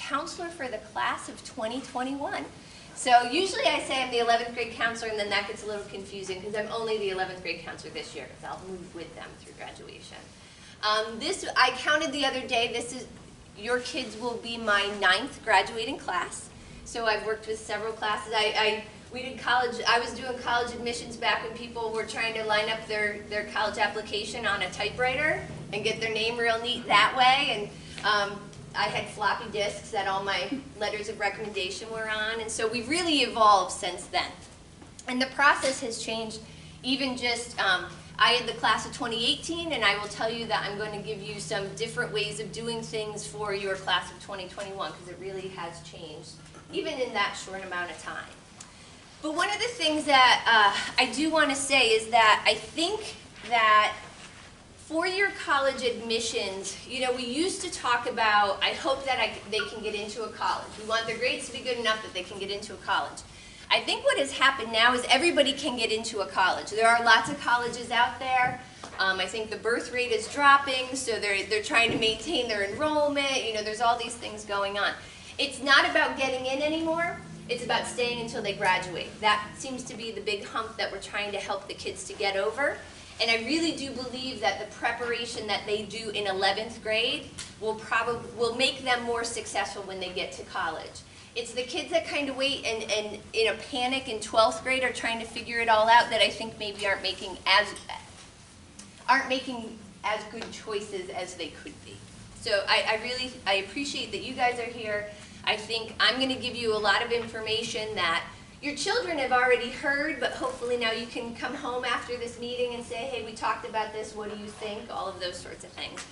counselor for the class of 2021. So usually I say I'm the 11th grade counselor, and then that gets a little confusing because I'm only the 11th grade counselor this year because I'll move with them through graduation. I counted the other day, your kids will be my 9th graduating class. So I've worked with several classes. We did college, I was doing college admissions back when people were trying to line up their college application on a typewriter and get their name real neat that way. And I had floppy disks that all my letters of recommendation were on. And so we've really evolved since then. And the process has changed even just, I had the class of 2018, and I will tell you that I'm going to give you some different ways of doing things for your class of 2021 because it really has changed, even in that short amount of time. But one of the things that I do want to say is that I think that four-year college admissions, you know, we used to talk about, I hope that they can get into a college. We want their grades to be good enough that they can get into a college. I think what has happened now is everybody can get into a college. There are lots of colleges out there. I think the birth rate is dropping, so they're trying to maintain their enrollment. You know, there's all these things going on. It's not about getting in anymore. It's about staying until they graduate. That seems to be the big hump that we're trying to help the kids to get over. And I really do believe that the preparation that they do in 11th grade will make them more successful when they get to college. It's the kids that kind of wait and in a panic in 12th grade are trying to figure it all out that I think maybe aren't making as good choices as they could be. So I appreciate that you guys are here. I think I'm going to give you a lot of information that your children have already heard, but hopefully now you can come home after this meeting and say, hey, we talked about this, what do you think? All of those sorts of things.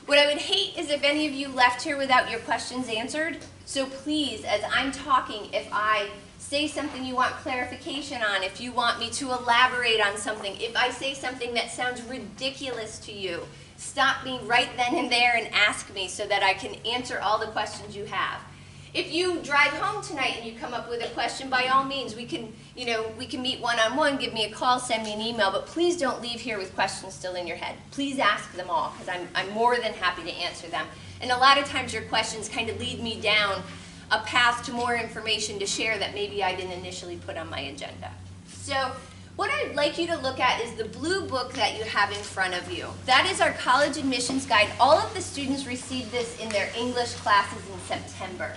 What I would hate is if any of you left here without your questions answered. So please, as I'm talking, if I say something you want clarification on, if you want me to elaborate on something, if I say something that sounds ridiculous to you, stop me right then and there and ask me so that I can answer all the questions you have. If you drive home tonight and you come up with a question, by all means, we can meet one-on-one, give me a call, send me an email, but please don't leave here with questions still in your head. Please ask them all, because I'm more than happy to answer them. And a lot of times your questions kind of lead me down a path to more information to share that maybe I didn't initially put on my agenda. So what I'd like you to look at is the blue book that you have in front of you. That is our college admissions guide. All of the students received this in their English classes in September.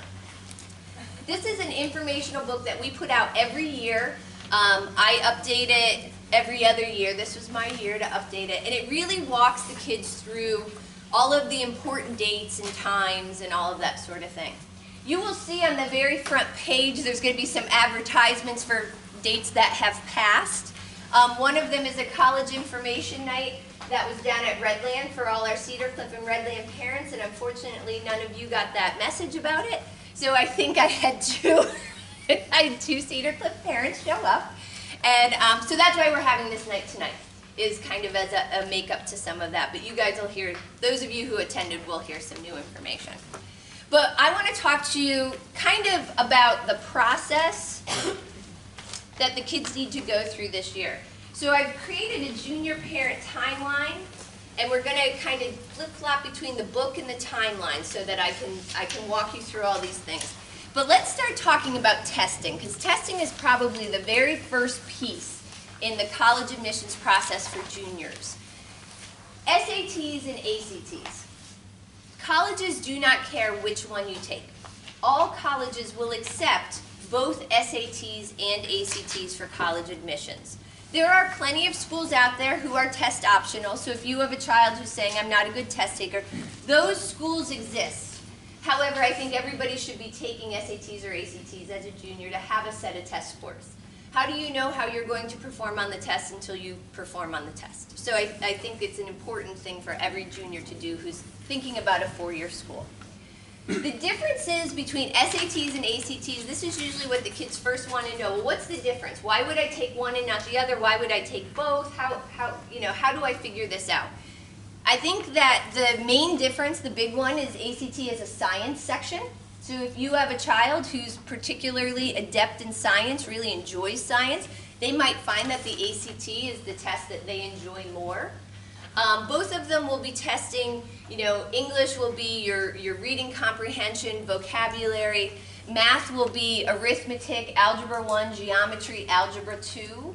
This is an informational book that we put out every year. I update it every other year. This was my year to update it. And it really walks the kids through all of the important dates and times and all of that sort of thing. You will see on the very front page there's going to be some advertisements for dates that have passed. One of them is a college information night that was down at Redland for all our Cedar Cliff and Redland parents, and unfortunately none of you got that message about it. So I think I had two Cedar Cliff parents show up. And so that's why we're having this night tonight, is kind of as a makeup to some of that. But you guys will hear, those of you who attended will hear some new information. But I want to talk to you kind of about the process that the kids need to go through this year. So I've created a junior parent timeline. And we're going to kind of flip-flop between the book and the timeline so that I can walk you through all these things. But let's start talking about testing, because testing is probably the very first piece in the college admissions process for juniors. SATs and ACTs. Colleges do not care which one you take. All colleges will accept both SATs and ACTs for college admissions. There are plenty of schools out there who are test optional, so if you have a child who's saying, I'm not a good test taker, those schools exist. However, I think everybody should be taking SATs or ACTs as a junior to have a set of test scores. How do you know how you're going to perform on the test until you perform on the test? So I think it's an important thing for every junior to do who's thinking about a four-year school. The differences between SATs and ACTs, this is usually what the kids first want to know. Well, what's the difference? Why would I take one and not the other? Why would I take both? How do I figure this out? I think that the main difference, the big one, is ACT is a science section. So if you have a child who's particularly adept in science, really enjoys science, they might find that the ACT is the test that they enjoy more. Both of them will be testing You know, English will be your reading comprehension, vocabulary. Math will be arithmetic, algebra 1, geometry, algebra 2.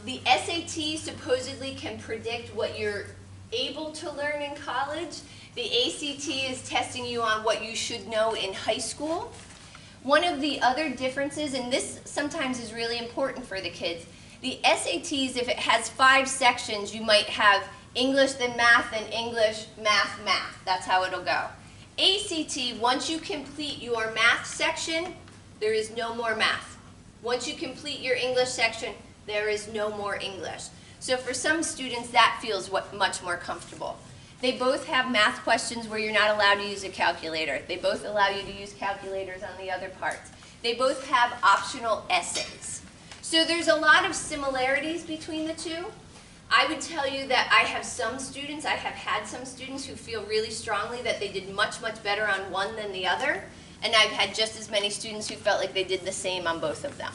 The SAT supposedly can predict what you're able to learn in college. The ACT is testing you on what you should know in high school. One of the other differences, and this sometimes is really important for the kids, the SATs, if it has 5 sections, you might have English, then math, then English, math, math. That's how it'll go. ACT, once you complete your math section, there is no more math. Once you complete your English section, there is no more English. So for some students, that feels much more comfortable. They both have math questions where you're not allowed to use a calculator. They both allow you to use calculators on the other parts. They both have optional essays. So there's a lot of similarities between the two. I would tell you that I have had some students who feel really strongly that they did much, much better on one than the other. And I've had just as many students who felt like they did the same on both of them.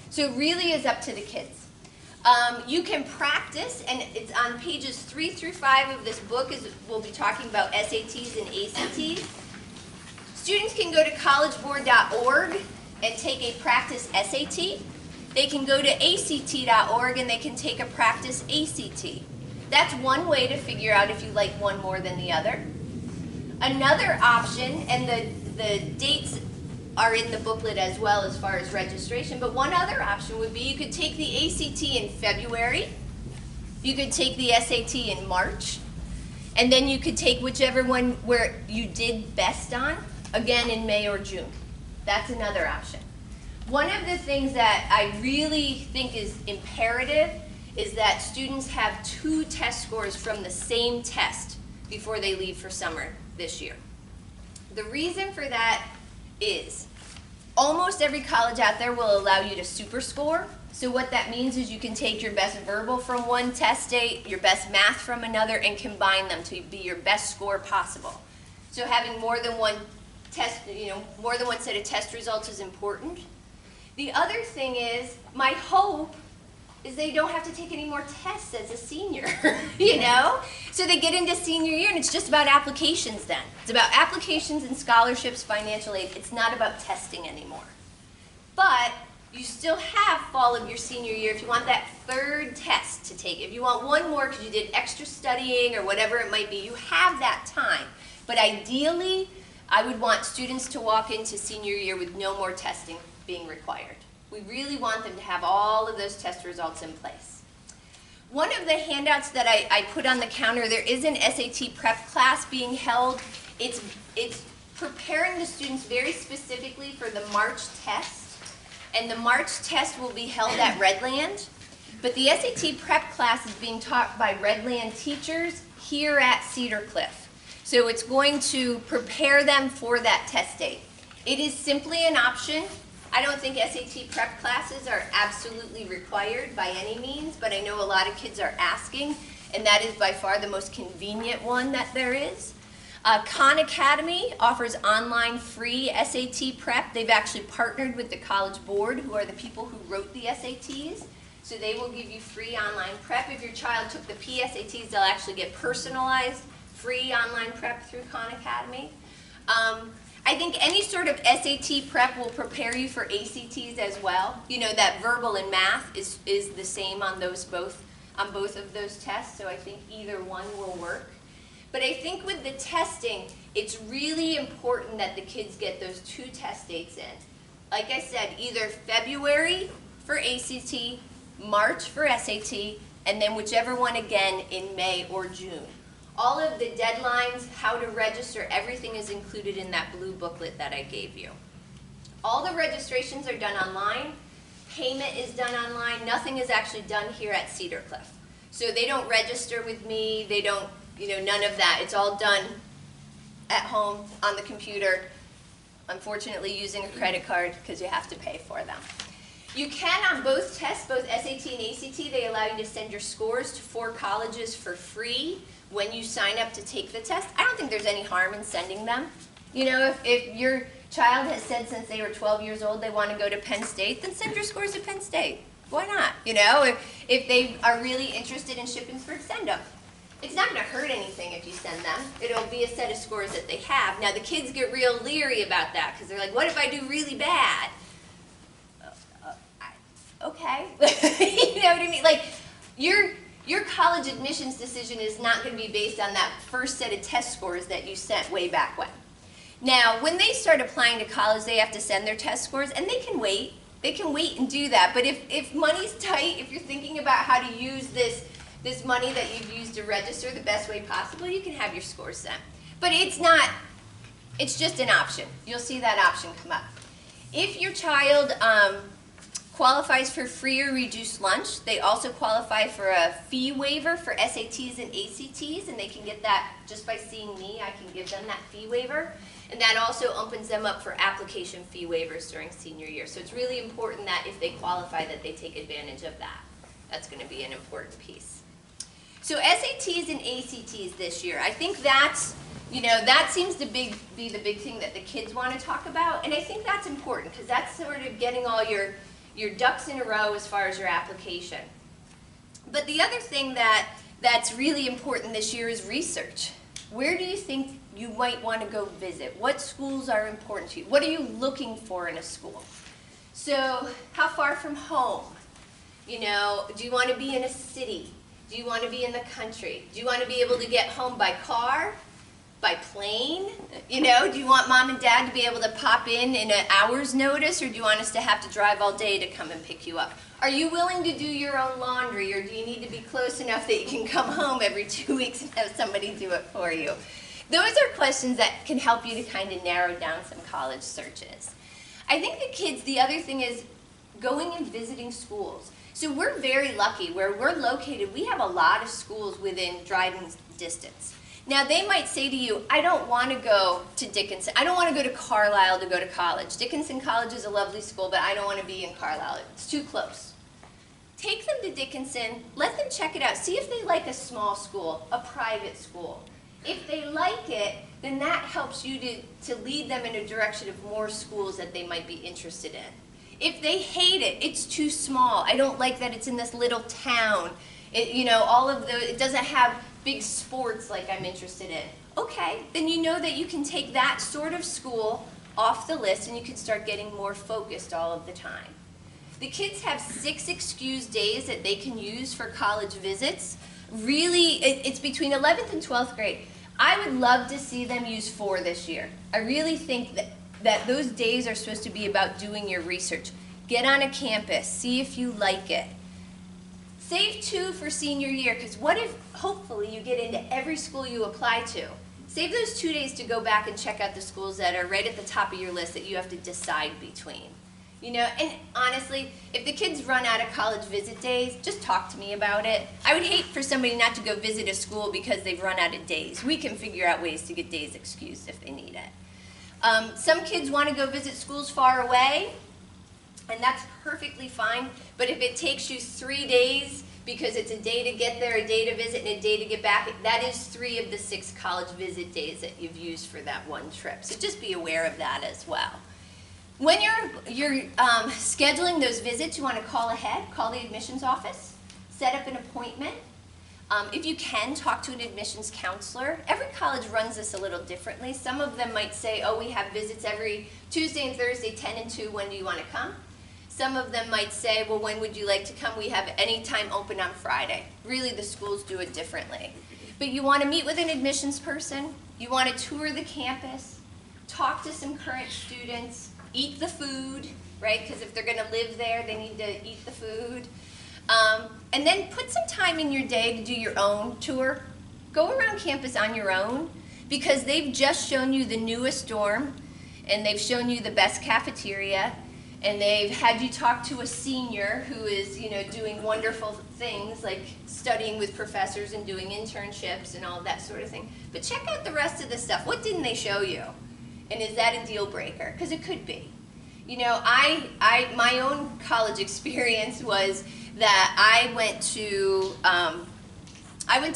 So it really is up to the kids. You can practice, and it's on pages 3 through 5 of this book. We'll be talking about SATs and ACTs. Students can go to collegeboard.org and take a practice SAT. They can go to ACT.org and they can take a practice ACT. That's one way to figure out if you like one more than the other. Another option, and the dates are in the booklet as well as far as registration, but one other option would be you could take the ACT in February, you could take the SAT in March, and then you could take whichever one where you did best on, again in May or June. That's another option. One of the things that I really think is imperative is that students have 2 test scores from the same test before they leave for summer this year. The reason for that is almost every college out there will allow you to super score. So what that means is you can take your best verbal from one test date, your best math from another, and combine them to be your best score possible. So having more than one test, more than one set of test results is important. The other thing is, my hope is they don't have to take any more tests as a senior, So they get into senior year and it's just about applications then. It's about applications and scholarships, financial aid. It's not about testing anymore. But you still have fall of your senior year if you want that 3rd test to take. If you want one more because you did extra studying or whatever it might be, you have that time. But ideally, I would want students to walk into senior year with no more testing being required. We really want them to have all of those test results in place. One of the handouts that I put on the counter, there is an SAT prep class being held. It's preparing the students very specifically for the March test. And the March test will be held at Redland. But the SAT prep class is being taught by Redland teachers here at Cedar Cliff. So it's going to prepare them for that test date. It is simply an option. I don't think SAT prep classes are absolutely required by any means, but I know a lot of kids are asking, and that is by far the most convenient one that there is. Khan Academy offers online free SAT prep. They've actually partnered with the College Board, who are the people who wrote the SATs. So they will give you free online prep. If your child took the PSATs, they'll actually get personalized free online prep through Khan Academy. I think any sort of SAT prep will prepare you for ACTs as well. That verbal and math is the same on both of those tests, so I think either one will work. But I think with the testing, it's really important that the kids get those 2 test dates in. Like I said, either February for ACT, March for SAT, and then whichever one again in May or June. All of the deadlines, how to register, everything is included in that blue booklet that I gave you. All the registrations are done online. Payment is done online. Nothing is actually done here at Cedar Cliff. So they don't register with me. They don't, none of that. It's all done at home on the computer, unfortunately using a credit card because you have to pay for them. You can on both tests, both SAT and ACT, they allow you to send your scores to 4 colleges for free when you sign up to take the test. I don't think there's any harm in sending them. If your child has said since they were 12 years old they want to go to Penn State, then send your scores to Penn State. Why not? If they are really interested in Shippensburg, send them. It's not going to hurt anything if you send them. It'll be a set of scores that they have. Now, the kids get real leery about that because they're like, what if I do really bad? Okay. You know what I mean? Like, your college admissions decision is not going to be based on that first set of test scores that you sent way back when. Now, when they start applying to college, they have to send their test scores, and they can wait. They can wait and do that. But if money's tight, if you're thinking about how to use this money that you've used to register the best way possible, you can have your scores sent. But it's just an option. You'll see that option come up. If your child qualifies for free or reduced lunch, they also qualify for a fee waiver for SATs and ACTs, and they can get that just by seeing me. I can give them that fee waiver. And that also opens them up for application fee waivers during senior year. So it's really important that if they qualify that they take advantage of that. That's going to be an important piece. So SATs and ACTs this year, I think that's, that seems to be the big thing that the kids want to talk about. And I think that's important because that's sort of getting all your ducks in a row as far as your application. But the other thing that's really important this year is research. Where do you think you might want to go visit? What schools are important to you? What are you looking for in a school? So how far from home? Do you want to be in a city? Do you want to be in the country? Do you want to be able to get home by car? By plane? Do you want mom and dad to be able to pop in an hour's notice, or do you want us to have to drive all day to come and pick you up? Are you willing to do your own laundry, or do you need to be close enough that you can come home every 2 weeks and have somebody do it for you? Those are questions that can help you to kind of narrow down some college searches. I think the other thing is going and visiting schools. So we're very lucky. Where we're located, we have a lot of schools within driving distance. Now, they might say to you, I don't want to go to Dickinson. I don't want to go to Carlisle to go to college. Dickinson College is a lovely school, but I don't want to be in Carlisle. It's too close. Take them to Dickinson. Let them check it out. See if they like a small school, a private school. If they like it, then that helps you to lead them in a direction of more schools that they might be interested in. If they hate it, it's too small. I don't like that it's in this little town. It doesn't have big sports like I'm interested in. Okay, then you know that you can take that sort of school off the list and you can start getting more focused all of the time. The kids have 6 excused days that they can use for college visits. Really, it's between 11th and 12th grade. I would love to see them use 4 this year. I really think that those days are supposed to be about doing your research. Get on a campus, see if you like it. Save 2 for senior year, because what if, hopefully, you get into every school you apply to? Save those 2 days to go back and check out the schools that are right at the top of your list that you have to decide between. And honestly, if the kids run out of college visit days, just talk to me about it. I would hate for somebody not to go visit a school because they've run out of days. We can figure out ways to get days excused if they need it. Some kids want to go visit schools far away, and that's perfectly fine. But if it takes you 3 days because it's a day to get there, a day to visit, and a day to get back, that is 3 of the 6 college visit days that you've used for that one trip. So just be aware of that as well. When you're scheduling those visits, you want to call ahead, call the admissions office, set up an appointment. If you can, talk to an admissions counselor. Every college runs this a little differently. Some of them might say, oh, we have visits every Tuesday and Thursday, 10 and 2, when do you want to come? Some of them might say, well, when would you like to come? We have any time open on Friday. Really, the schools do it differently. But you want to meet with an admissions person. You want to tour the campus, talk to some current students, eat the food, right? Because if they're going to live there, they need to eat the food. And then put some time in your day to do your own tour. Go around campus on your own, because they've just shown you the newest dorm, and they've shown you the best cafeteria, and they've had you talk to a senior who is, doing wonderful things like studying with professors and doing internships and all of that sort of thing. But check out the rest of the stuff. What didn't they show you? And is that a deal breaker? Because it could be. My own college experience was that I went to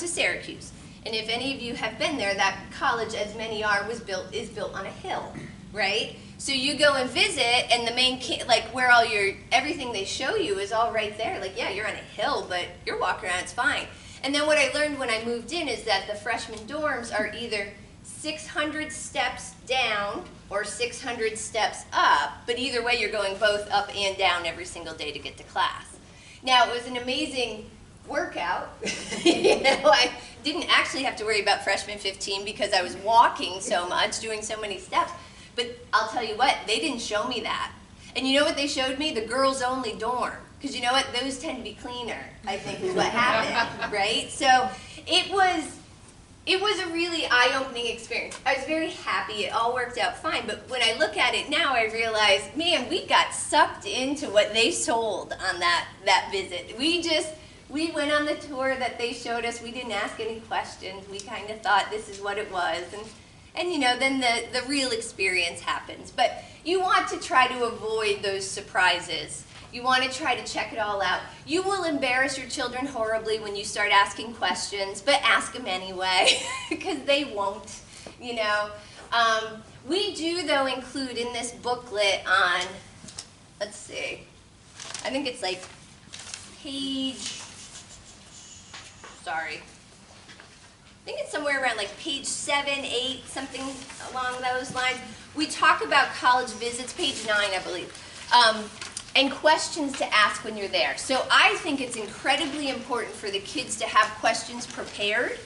Syracuse. And if any of you have been there, that college, as many are, is built on a hill, right? So you go and visit, and the main, where everything they show you is all right there. Like, yeah, you're on a hill, but you're walking around, it's fine. And then what I learned when I moved in is that the freshman dorms are either 600 steps down or 600 steps up, but either way you're going both up and down every single day to get to class. Now, it was an amazing workout. You know, I didn't actually have to worry about freshman 15 because I was walking so much, doing so many steps. But I'll tell you what, they didn't show me that. And you know what they showed me? The girls only dorm. Because you know what? Those tend to be cleaner, I think is what happened, right? So it was a really eye-opening experience. I was very happy. It all worked out fine. But when I look at it now, I realize, man, we got sucked into what they sold on that visit. We went on the tour that they showed us. We didn't ask any questions. We kind of thought this is what it was. And you know, then the real experience happens. But you want to try to avoid those surprises. You want to try to check it all out. You will embarrass your children horribly when you start asking questions, but ask them anyway, because they won't, you know. We do, though, include in this booklet on, let's see, I think it's like page, sorry. I think it's somewhere around like page 7, 8, something along those lines. We talk about college visits, page 9, I believe. And questions to ask when you're there. So I think it's incredibly important for the kids to have questions prepared,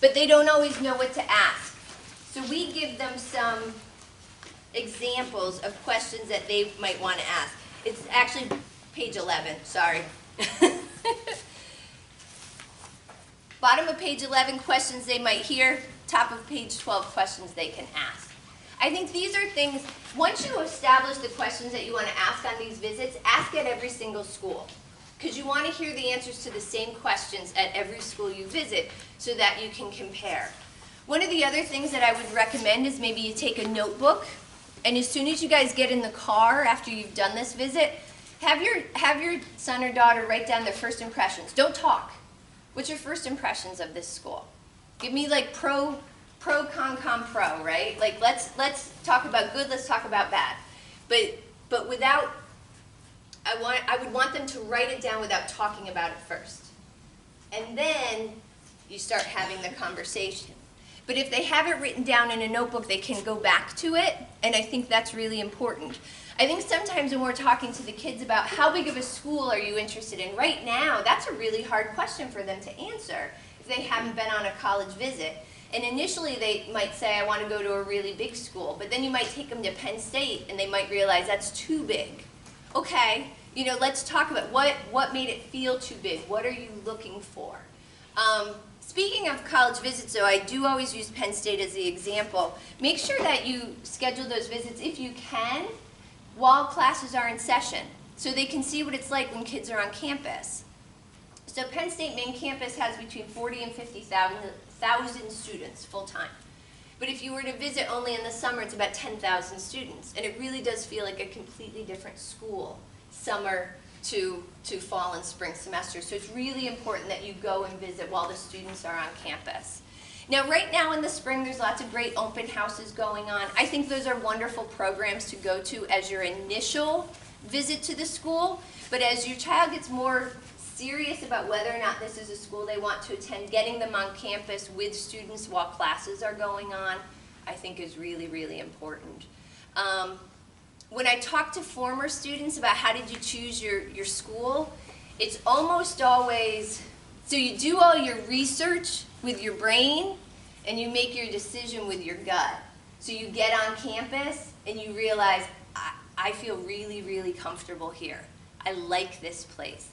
but they don't always know what to ask. So we give them some examples of questions that they might want to ask. It's actually page 11, sorry. Bottom of page 11, questions they might hear. Top of page 12, questions they can ask. I think these are things, once you establish the questions that you want to ask on these visits, ask at every single school. Because you want to hear the answers to the same questions at every school you visit so that you can compare. One of the other things that I would recommend is maybe you take a notebook, and as soon as you guys get in the car after you've done this visit, have your son or daughter write down their first impressions. Don't talk. What's your first impressions of this school? Give me like pro, con, pro, right? Like let's talk about good, let's talk about bad. But without, I would want them to write it down without talking about it first. And then you start having the conversation. But if they have it written down in a notebook, they can go back to it, and I think that's really important. I think sometimes when we're talking to the kids about how big of a school are you interested in, right now, that's a really hard question for them to answer if they haven't been on a college visit. And initially they might say, I want to go to a really big school, but then you might take them to Penn State and they might realize that's too big. Okay, you know, let's talk about what made it feel too big. What are you looking for? Speaking of college visits, though, I do always use Penn State as the example. Make sure that you schedule those visits, if you can, while classes are in session, so they can see what it's like when kids are on campus. So Penn State main campus has between 40 and 50,000 students full-time. But if you were to visit only in the summer, it's about 10,000 students. And it really does feel like a completely different school, summer to fall and spring semester. So it's really important that you go and visit while the students are on campus. Now, right now in the spring, there's lots of great open houses going on. I think those are wonderful programs to go to as your initial visit to the school. But as your child gets more serious about whether or not this is a school they want to attend, getting them on campus with students while classes are going on, I think is really, really important. When I talk to former students about how did you choose your school, it's almost always, so you do all your research with your brain and you make your decision with your gut. So you get on campus and you realize, I feel really, really comfortable here. I like this place.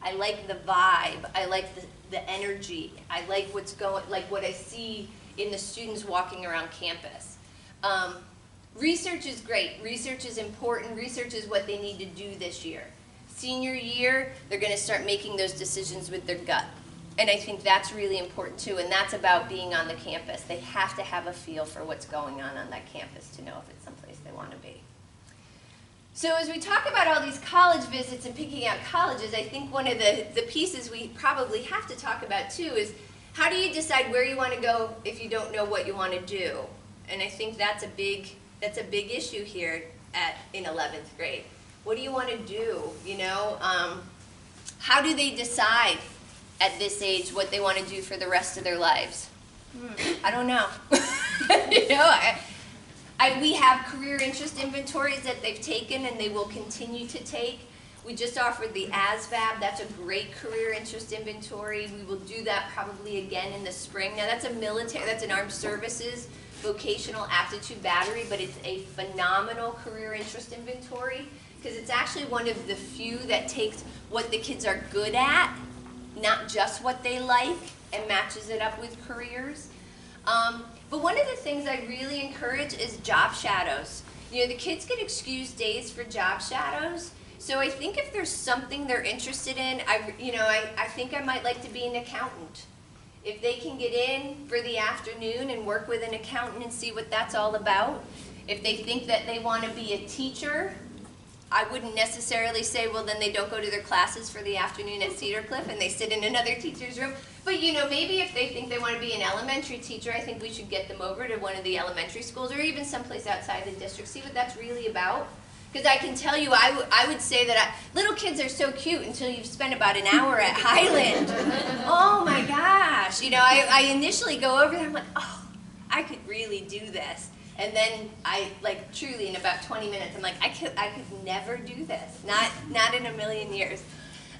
I like the vibe. I like the energy. I like what's going, like what I see in the students walking around campus. Research is great. Research is important. Research is what they need to do this year. Senior year, they're going to start making those decisions with their gut. And I think that's really important too, and that's about being on the campus. They have to have a feel for what's going on that campus to know if it's someplace they want to be. So as we talk about all these college visits and picking out colleges, I think one of the pieces we probably have to talk about too is how do you decide where you want to go if you don't know what you want to do? And I think that's a big issue here in 11th grade. What do you want to do? You know, how do they decide? at this age what they want to do for the rest of their lives? I don't know. You know, we have career interest inventories that they've taken and they will continue to take. We just offered the ASVAB. That's a great career interest inventory. We will do that probably again in the spring. Now that's that's an armed services vocational aptitude battery, but it's a phenomenal career interest inventory because it's actually one of the few that takes what the kids are good at, not just what they like, and matches it up with careers. But one of the things I really encourage is job shadows. You know, the kids get excused days for job shadows. So I think if there's something they're interested in, I think I might like to be an accountant. If they can get in for the afternoon and work with an accountant and see what that's all about. If they think that they want to be a teacher, I wouldn't necessarily say, well, then they don't go to their classes for the afternoon at Cedar Cliff and they sit in another teacher's room. But you know, maybe if they think they want to be an elementary teacher, I think we should get them over to one of the elementary schools or even someplace outside the district, see what that's really about. Because I can tell you, I would say that little kids are so cute until you've spent about an hour at Highland. Oh my gosh. You know, I initially go over there, I'm like, oh, I could really do this. And then truly in about 20 minutes, I'm like, I could never do this. Not in a million years.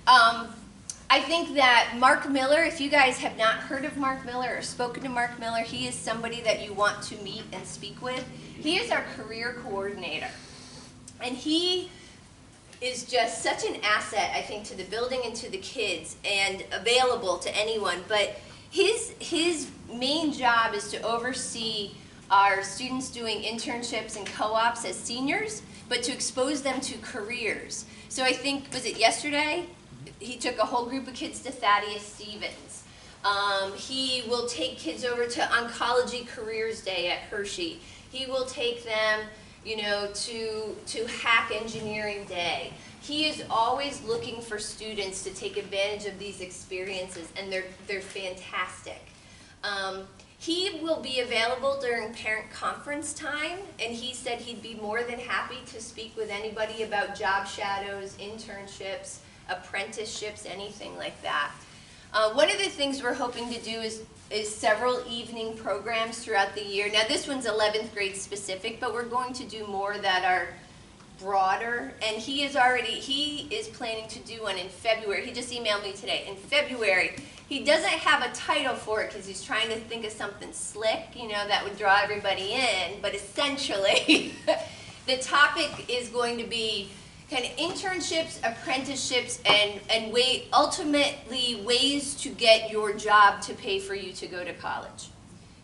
I think that Mark Miller, if you guys have not heard of Mark Miller or spoken to Mark Miller, he is somebody that you want to meet and speak with. He is our career coordinator. And he is just such an asset, I think, to the building and to the kids and available to anyone. But his main job is to oversee our students doing internships and co-ops as seniors, but to expose them to careers. So I think, was it yesterday? He took a whole group of kids to Thaddeus Stevens. He will take kids over to Oncology Careers Day at Hershey. He will take them, you know, to Hack Engineering Day. He is always looking for students to take advantage of these experiences, and they're fantastic. He will be available during parent conference time, and he said he'd be more than happy to speak with anybody about job shadows, internships, apprenticeships, anything like that. One of the things we're hoping to do is several evening programs throughout the year. Now this one's 11th grade specific, but we're going to do more that are broader. And he is planning to do one in February. He just emailed me today. In February, he doesn't have a title for it because he's trying to think of something slick, you know, that would draw everybody in. But essentially, the topic is going to be kind of internships, apprenticeships, and ultimately ways to get your job to pay for you to go to college.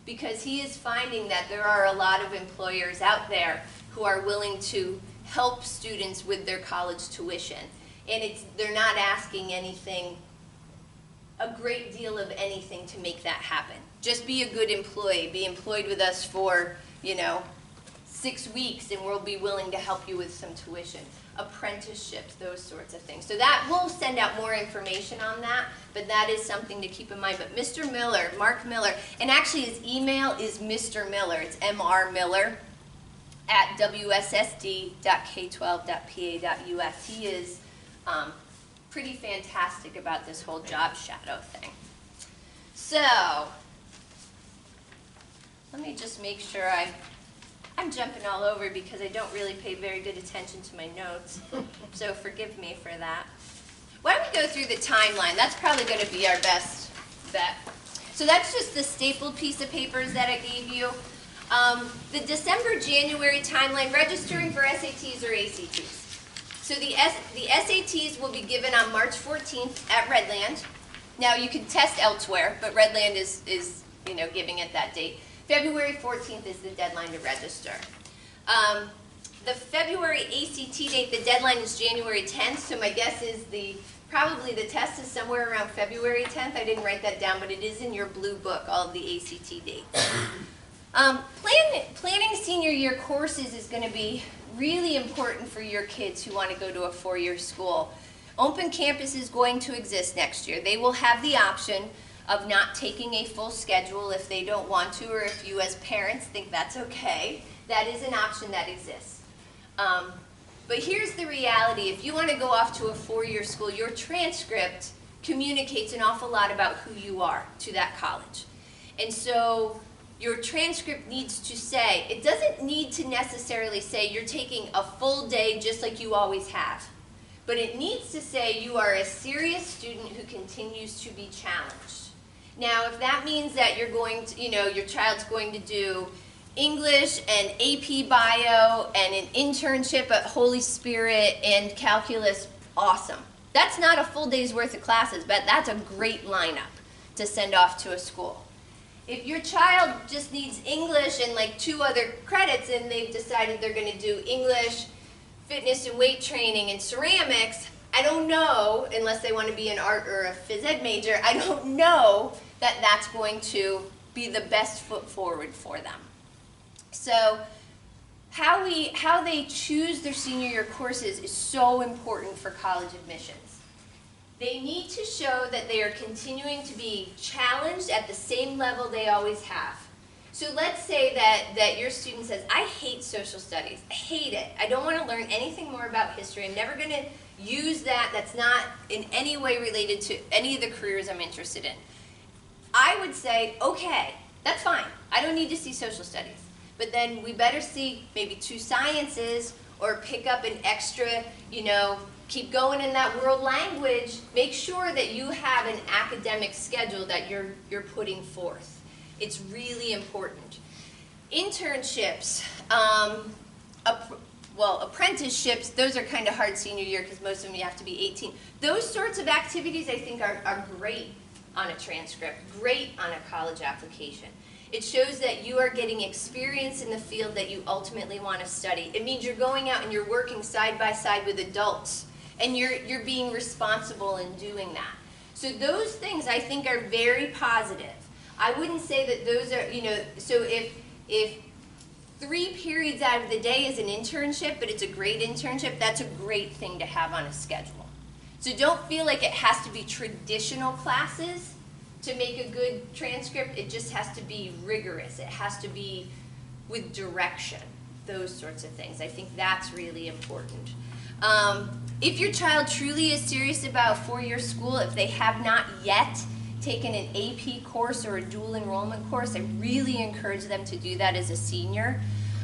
Because he is finding that there are a lot of employers out there who are willing to help students with their college tuition. And they're not asking anything, a great deal of anything to make that happen. Just be a good employee. Be employed with us for, you know, 6 weeks and we'll be willing to help you with some tuition. Apprenticeships, those sorts of things. So that, we'll send out more information on that, but that is something to keep in mind. But Mr. Miller, Mark Miller, and actually his email is Mr. Miller, it's Mr. Miller at wssd.k12.pa.us. He is pretty fantastic about this whole job shadow thing. So, let me just make sure I'm jumping all over because I don't really pay very good attention to my notes, so forgive me for that. Why don't we go through the timeline? That's probably going to be our best bet. So that's just the stapled piece of papers that I gave you. The December-January timeline, registering for SATs or ACTs. So the SATs will be given on March 14th at Redland. Now you can test elsewhere, but Redland is you know, giving it that date. February 14th is the deadline to register. The February ACT date, the deadline is January 10th, so my guess is probably the test is somewhere around February 10th. I didn't write that down, but it is in your blue book, all of the ACT dates. Planning senior year courses is going to be really important for your kids who want to go to a four-year school. Open Campus is going to exist next year. They will have the option of not taking a full schedule if they don't want to, or if you as parents think that's okay. That is an option that exists. But here's the reality. If you want to go off to a four-year school, your transcript communicates an awful lot about who you are to that college. And so your transcript needs to say, it doesn't need to necessarily say you're taking a full day just like you always have, but it needs to say you are a serious student who continues to be challenged. Now, if that means that you're going to, your child's going to do English and AP Bio and an internship at Holy Spirit and calculus, awesome. That's not a full day's worth of classes, but that's a great lineup to send off to a school. If your child just needs English and like 2 other credits and they've decided they're going to do English, fitness and weight training, and ceramics, I don't know, unless they want to be an art or a phys ed major, I don't know that that's going to be the best foot forward for them. So how they choose their senior year courses is so important for college admissions. They need to show that they are continuing to be challenged at the same level they always have. So let's say that your student says, I hate social studies, I hate it, I don't want to learn anything more about history, I'm never going to use that, that's not in any way related to any of the careers I'm interested in. I would say, okay, that's fine, I don't need to see social studies, but then we better see maybe 2 sciences or pick up an extra, keep going in that world language. Make sure that you have an academic schedule that you're putting forth. It's really important. Internships, apprenticeships, those are kind of hard senior year because most of them you have to be 18. Those sorts of activities I think are great on a transcript, great on a college application. It shows that you are getting experience in the field that you ultimately want to study. It means you're going out and you're working side by side with adults, and you're being responsible in doing that. So those things I think are very positive. I wouldn't say that those are, so if 3 periods out of the day is an internship, but it's a great internship, that's a great thing to have on a schedule. So don't feel like it has to be traditional classes to make a good transcript. It just has to be rigorous. It has to be with direction, those sorts of things. I think that's really important. If your child truly is serious about 4-year school, if they have not yet taken an AP course or a dual enrollment course, I really encourage them to do that as a senior.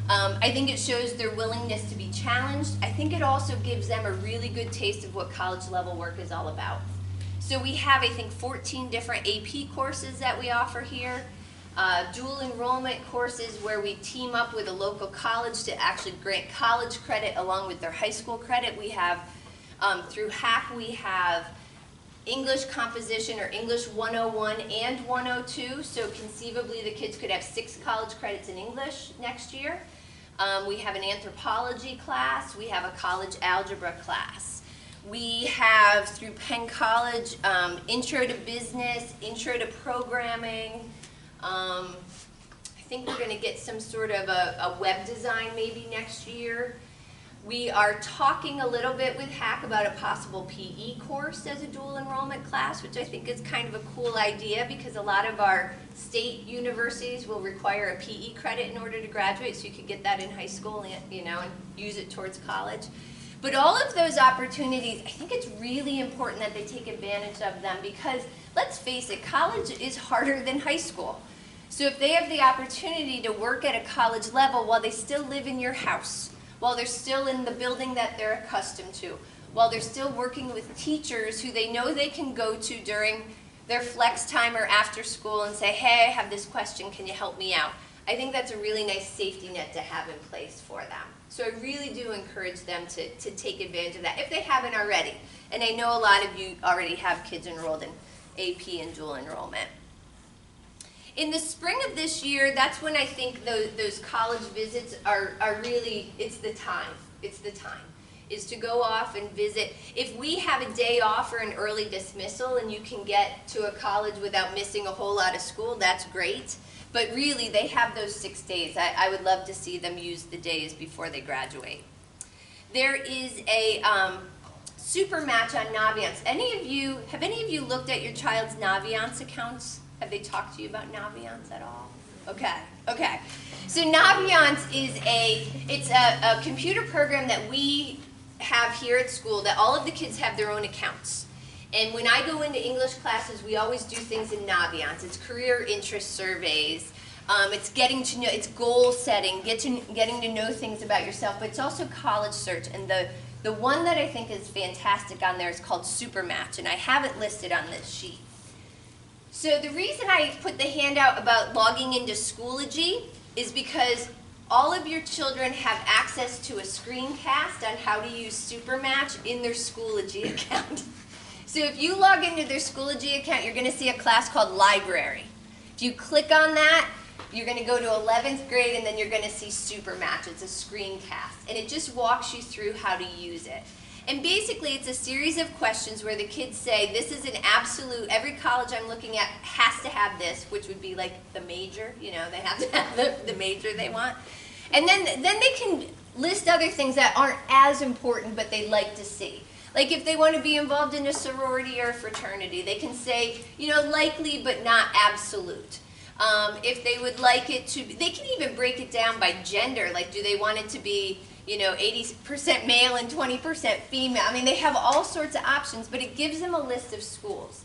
I think it shows their willingness to be challenged. I think it also gives them a really good taste of what college level work is all about. So we have, I think, 14 different AP courses that we offer here. Dual enrollment courses where we team up with a local college to actually grant college credit along with their high school credit. We have, through HAC, we have English composition or English 101 and 102. So conceivably the kids could have 6 college credits in English next year. We have an anthropology class. We have a college algebra class. We have, through Penn College, intro to business, intro to programming. I think we're going to get some sort of a web design maybe next year. We are talking a little bit with HAC about a possible PE course as a dual enrollment class, which I think is kind of a cool idea because a lot of our state universities will require a PE credit in order to graduate, so you could get that in high school and, and use it towards college. But all of those opportunities, I think it's really important that they take advantage of them because, let's face it, college is harder than high school. So if they have the opportunity to work at a college level while they still live in your house, while they're still in the building that they're accustomed to, while they're still working with teachers who they know they can go to during their flex time or after school and say, hey, I have this question, can you help me out? I think that's a really nice safety net to have in place for them. So I really do encourage them to take advantage of that if they haven't already. And I know a lot of you already have kids enrolled in AP and dual enrollment. In the spring of this year, that's when I think those college visits are really, it's the time, is to go off and visit. If we have a day off or an early dismissal and you can get to a college without missing a whole lot of school, that's great. But really, they have those 6 days. I would love to see them use the days before they graduate. There is a SuperMatch on Naviance. Have any of you looked at your child's Naviance accounts? Have they talked to you about Naviance at all? Okay. So Naviance is a computer program that we have here at school that all of the kids have their own accounts. And when I go into English classes, we always do things in Naviance. It's career interest surveys. It's getting to know, it's goal setting, getting to know things about yourself, but it's also college search. And the one that I think is fantastic on there is called SuperMatch, and I have it listed on this sheet. So the reason I put the handout about logging into Schoology is because all of your children have access to a screencast on how to use SuperMatch in their Schoology account. So if you log into their Schoology account, you're going to see a class called Library. If you click on that, you're going to go to 11th grade, and then you're going to see SuperMatch. It's a screencast, and it just walks you through how to use it. And basically, it's a series of questions where the kids say, this is an absolute, every college I'm looking at has to have this, which would be like the major, you know, they have to have the major they want. And then they can list other things that aren't as important, but they like to see. Like if they want to be involved in a sorority or a fraternity, they can say, you know, likely but not absolute. If they would like it to, they can even break it down by gender. Like, do they want it to be, you know, 80% male and 20% female? I mean, they have all sorts of options, but it gives them a list of schools.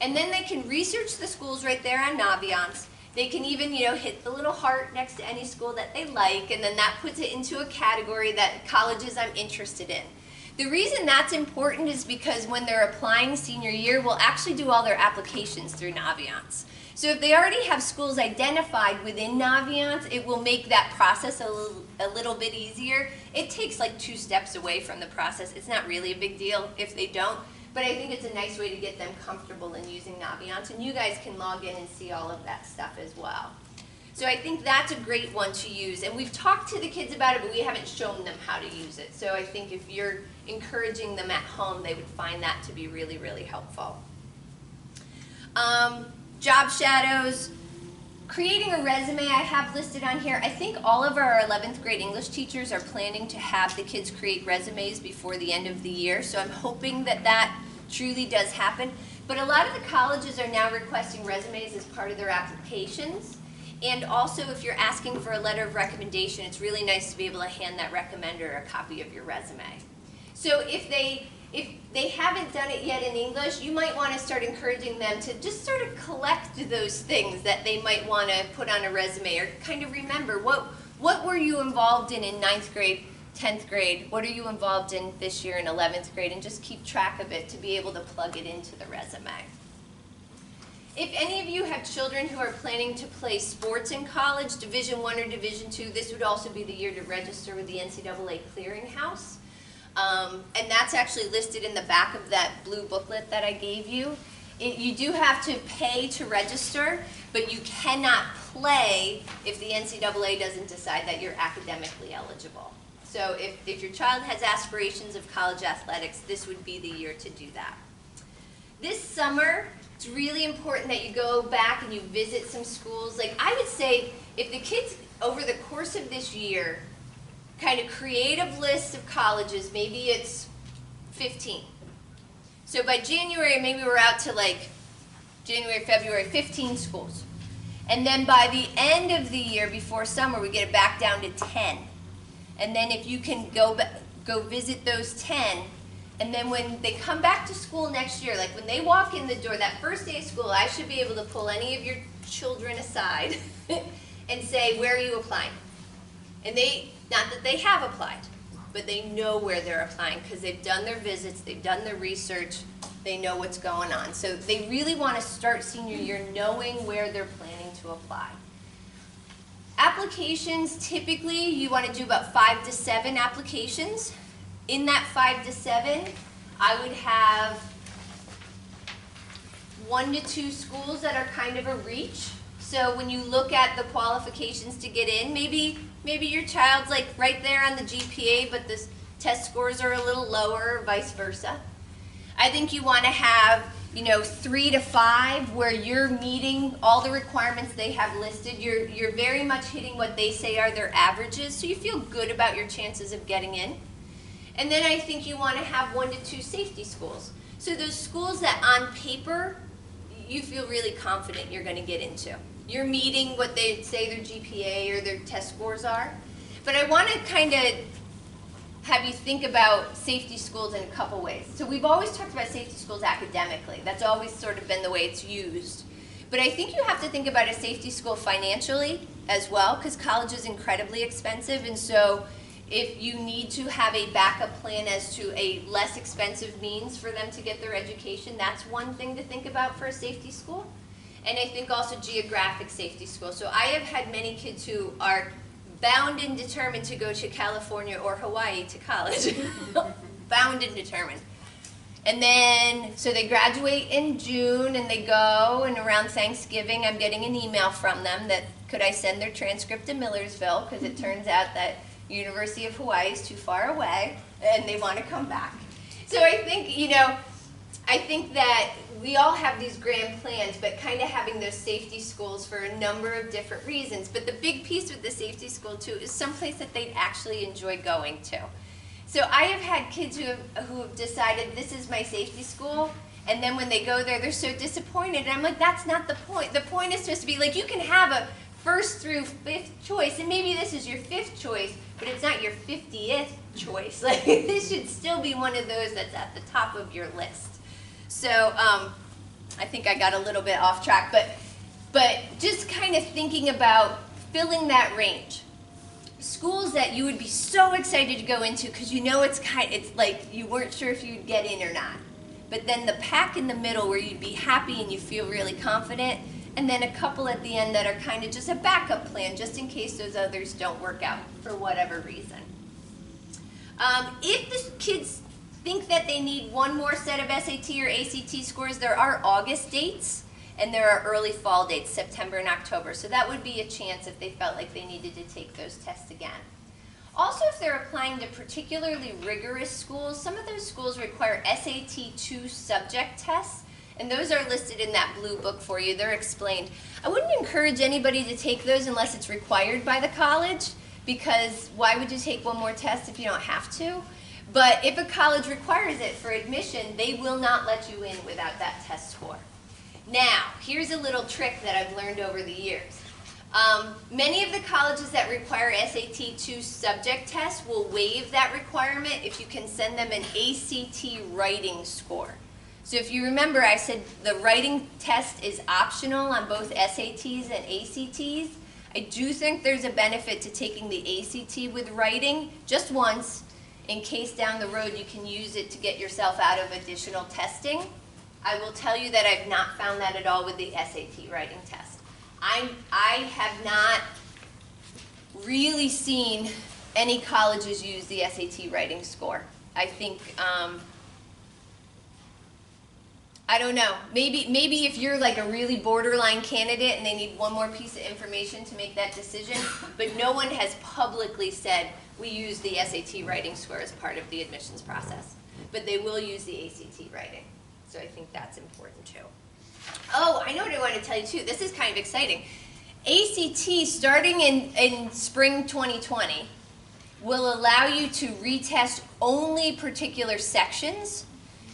And then they can research the schools right there on Naviance. They can even, you know, hit the little heart next to any school that they like, and then that puts it into a category that colleges I'm interested in. The reason that's important is because when they're applying senior year, we'll actually do all their applications through Naviance. So if they already have schools identified within Naviance, it will make that process a little bit easier. It takes like 2 steps away from the process. It's not really a big deal if they don't, but I think it's a nice way to get them comfortable in using Naviance, and you guys can log in and see all of that stuff as well. So I think that's a great one to use, and we've talked to the kids about it, but we haven't shown them how to use it. So I think if you're encouraging them at home, they would find that to be really, really helpful. Job shadows, creating a resume I have listed on here. I think all of our 11th grade English teachers are planning to have the kids create resumes before the end of the year, so I'm hoping that that truly does happen. But a lot of the colleges are now requesting resumes as part of their applications. And also, if you're asking for a letter of recommendation, it's really nice to be able to hand that recommender a copy of your resume. So if they haven't done it yet in English, you might want to start encouraging them to just sort of collect those things that they might want to put on a resume, or kind of remember what were you involved in 9th grade, 10th grade, what are you involved in this year in 11th grade, and just keep track of it to be able to plug it into the resume. If any of you have children who are planning to play sports in college, Division I or Division II, this would also be the year to register with the NCAA Clearinghouse. And that's actually listed in the back of that blue booklet that I gave you. You do have to pay to register, but you cannot play if the NCAA doesn't decide that you're academically eligible. So if your child has aspirations of college athletics, this would be the year to do that. This summer, it's really important that you go back and you visit some schools. Like I would say, if the kids over the course of this year kind of creative lists of colleges, maybe it's 15. So by January, maybe we're out to like January, February, 15 schools. And then by the end of the year, before summer, we get it back down to 10. And then if you can go visit those 10, and then when they come back to school next year, like when they walk in the door, that first day of school, I should be able to pull any of your children aside and say, where are you applying? And not that they have applied, but they know where they're applying because they've done their visits, they've done their research, they know what's going on. So they really want to start senior year knowing where they're planning to apply. Applications, typically you want to do about 5 to 7 applications. In that 5 to 7, I would have 1 to 2 schools that are kind of a reach. So when you look at the qualifications to get in, maybe your child's like right there on the GPA, but the test scores are a little lower, or vice versa. I think you want to have, 3 to 5 where you're meeting all the requirements they have listed. You're very much hitting what they say are their averages, so you feel good about your chances of getting in. And then I think you want to have 1 to 2 safety schools. So those schools that on paper you feel really confident you're going to get into. You're meeting what they say their GPA or their test scores are. But I want to kind of have you think about safety schools in a couple ways. So we've always talked about safety schools academically. That's always sort of been the way it's used. But I think you have to think about a safety school financially as well, because college is incredibly expensive, and so if you need to have a backup plan as to a less expensive means for them to get their education, that's one thing to think about for a safety school. And I think also geographic safety school. So I have had many kids who are bound and determined to go to California or Hawaii to college. Bound and determined. And then, so they graduate in June and they go, and around Thanksgiving I'm getting an email from them that could I send their transcript to Millersville, because it turns out that University of Hawaii is too far away and they want to come back. So I think, you know, I think that we all have these grand plans, but kind of having those safety schools for a number of different reasons. But the big piece with the safety school too is someplace that they'd actually enjoy going to. So I have had kids who have decided this is my safety school, and then when they go there, they're so disappointed. And I'm like, that's not the point. The point is supposed to be like, you can have a first through fifth choice, and maybe this is your fifth choice, but it's not your 50th choice. Like, this should still be one of those that's at the top of your list. So I think I got a little bit off track, but just kind of thinking about filling that range. Schools that you would be so excited to go into because you know it's like you weren't sure if you'd get in or not. But then the pack in the middle where you'd be happy and you feel really confident, and then a couple at the end that are kind of just a backup plan just in case those others don't work out for whatever reason. If the kids think that they need one more set of SAT or ACT scores, there are August dates. And there are early fall dates, September and October. So that would be a chance if they felt like they needed to take those tests again. Also, if they're applying to particularly rigorous schools, some of those schools require SAT 2 subject tests. And those are listed in that blue book for you. They're explained. I wouldn't encourage anybody to take those unless it's required by the college, because why would you take one more test if you don't have to? But if a college requires it for admission, they will not let you in without that test score. Now, here's a little trick that I've learned over the years. Many of the colleges that require SAT 2 subject tests will waive that requirement if you can send them an ACT writing score. So if you remember, I said the writing test is optional on both SATs and ACTs. I do think there's a benefit to taking the ACT with writing just once, in case down the road you can use it to get yourself out of additional testing. I will tell you that I've not found that at all with the SAT writing test. I have not really seen any colleges use the SAT writing score. I think, I don't know, maybe if you're like a really borderline candidate and they need one more piece of information to make that decision, but no one has publicly said we use the SAT writing score as part of the admissions process. But they will use the ACT writing. So I think that's important too. Oh, I know what I want to tell you too. This is kind of exciting. ACT, starting in spring 2020, will allow you to retest only particular sections.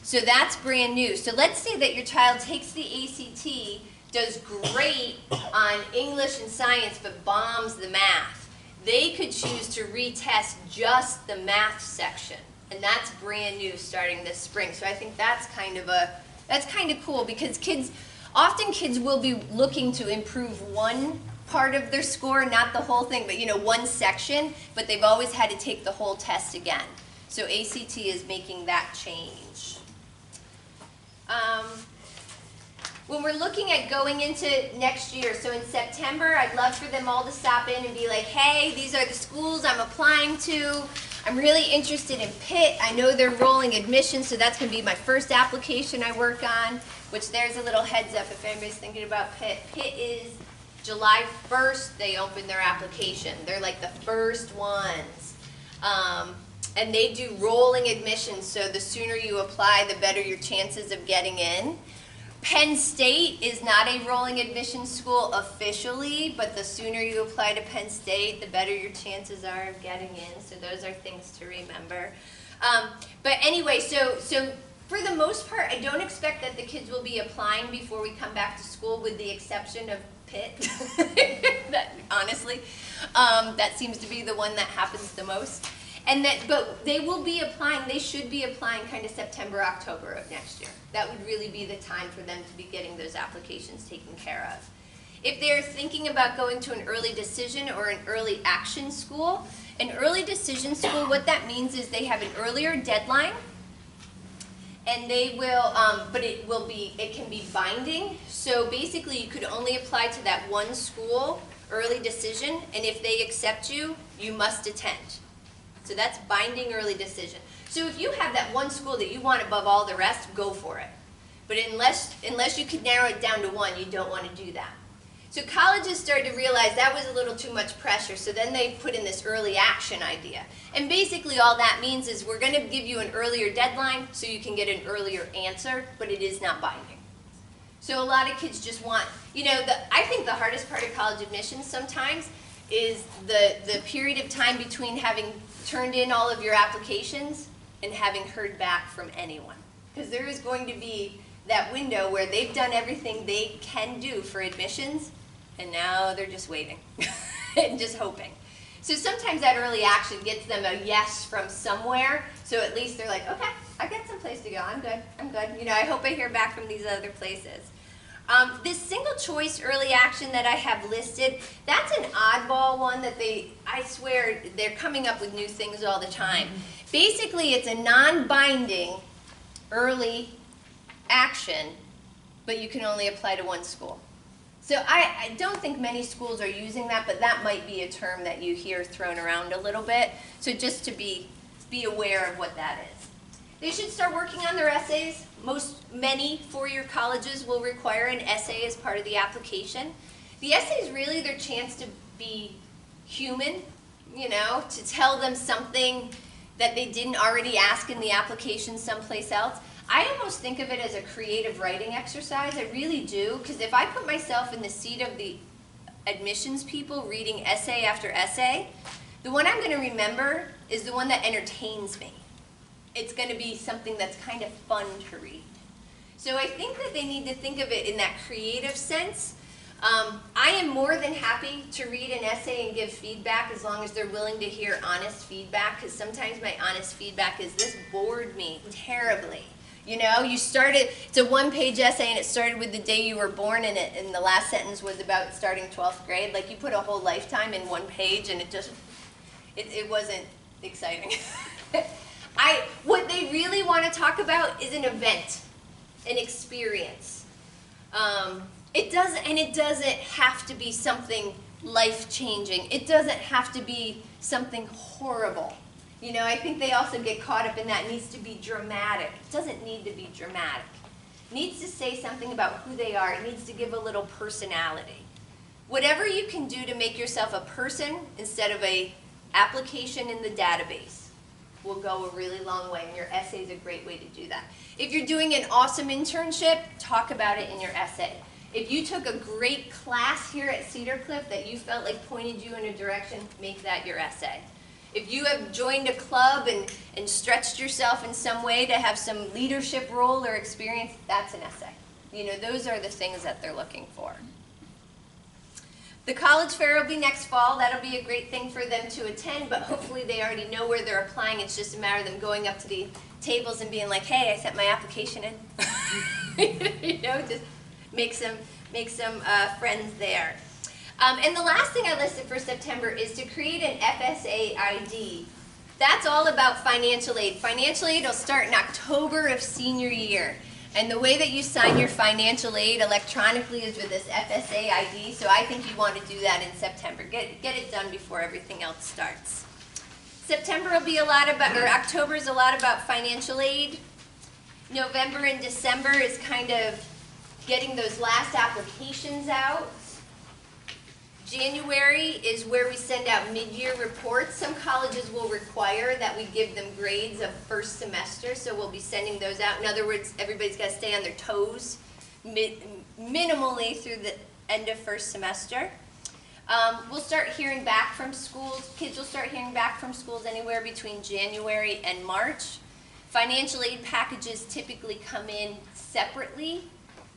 So that's brand new. So let's say that your child takes the ACT, does great on English and science, but bombs the math. They could choose to retest just the math section. And that's brand new starting this spring. So I think that's kind of cool, because often kids will be looking to improve one part of their score, not the whole thing, but one section, but they've always had to take the whole test again. So ACT is making that change. When we're looking at going into next year, so in September, I'd love for them all to stop in and be like, hey, these are the schools I'm applying to. I'm really interested in Pitt. I know they're rolling admissions, so that's going to be my first application I work on, which there's a little heads up if anybody's thinking about Pitt. Pitt is July 1st, they open their application. They're like the first ones. And they do rolling admissions, so the sooner you apply, the better your chances of getting in. Penn State is not a rolling admission school officially, but the sooner you apply to Penn State, the better your chances are of getting in. So those are things to remember. But anyway, so for the most part, I don't expect that the kids will be applying before we come back to school, with the exception of Pitt. Honestly, that seems to be the one that happens the most. But they will be applying, they should be applying kind of September, October of next year. That would really be the time for them to be getting those applications taken care of. If they're thinking about going to an early decision or an early action school, an early decision school, what that means is they have an earlier deadline, and they will, but it can be binding. So basically you could only apply to that one school, early decision, and if they accept you, you must attend. So that's binding early decision. So if you have that one school that you want above all the rest, go for it. But unless you could narrow it down to one, you don't want to do that. So colleges started to realize that was a little too much pressure, so then they put in this early action idea. And basically all that means is we're going to give you an earlier deadline so you can get an earlier answer, but it is not binding. So a lot of kids just want, you know, I think the hardest part of college admissions sometimes is the period of time between having turned in all of your applications and having heard back from anyone. Because there is going to be that window where they've done everything they can do for admissions, and now they're just waiting and just hoping. So sometimes that early action gets them a yes from somewhere, so at least they're like, okay, I got some place to go, I'm good. You know, I hope I hear back from these other places. This single choice early action that I have listed, that's an oddball one that I swear, they're coming up with new things all the time. Basically, it's a non-binding early action, but you can only apply to one school. So I don't think many schools are using that, but that might be a term that you hear thrown around a little bit. So just to be aware of what that is. They should start working on their essays. Many four-year colleges will require an essay as part of the application. The essay is really their chance to be human, you know, to tell them something that they didn't already ask in the application someplace else. I almost think of it as a creative writing exercise. I really do, because if I put myself in the seat of the admissions people reading essay after essay, the one I'm going to remember is the one that entertains me. It's going to be something that's kind of fun to read. So I think that they need to think of it in that creative sense. I am more than happy to read an essay and give feedback as long as they're willing to hear honest feedback, because sometimes my honest feedback is, this bored me terribly. You know, it's a one-page essay and it started with the day you were born, and the last sentence was about starting 12th grade. Like, you put a whole lifetime in one page and it wasn't exciting. What they really want to talk about is an event, an experience. It doesn't have to be something life-changing. It doesn't have to be something horrible. You know, I think they also get caught up in that. It needs to be dramatic. It doesn't need to be dramatic. It needs to say something about who they are. It needs to give a little personality. Whatever you can do to make yourself a person instead of an application in the database will go a really long way, and your essay is a great way to do that. If you're doing an awesome internship, talk about it in your essay. If you took a great class here at Cedar Cliff that you felt like pointed you in a direction, make that your essay. If you have joined a club and stretched yourself in some way to have some leadership role or experience, that's an essay. You know, those are the things that they're looking for. The college fair will be next fall. That'll be a great thing for them to attend, but hopefully they already know where they're applying. It's just a matter of them going up to the tables and being like, hey, I sent my application in. You know, just make some friends there. And the last thing I listed for September is to create an FSA ID. That's all about financial aid. Financial aid will start in October of senior year. And the way that you sign your financial aid electronically is with this FSA ID, so I think you want to do that in September. Get it done before everything else starts. September will be a lot about, or October is a lot about financial aid. November and December is kind of getting those last applications out. January is where we send out mid-year reports. Some colleges will require that we give them grades of first semester, so we'll be sending those out. In other words, everybody's got to stay on their toes minimally through the end of first semester. We'll start hearing back from schools. Kids will start hearing back from schools anywhere between January and March. Financial aid packages typically come in separately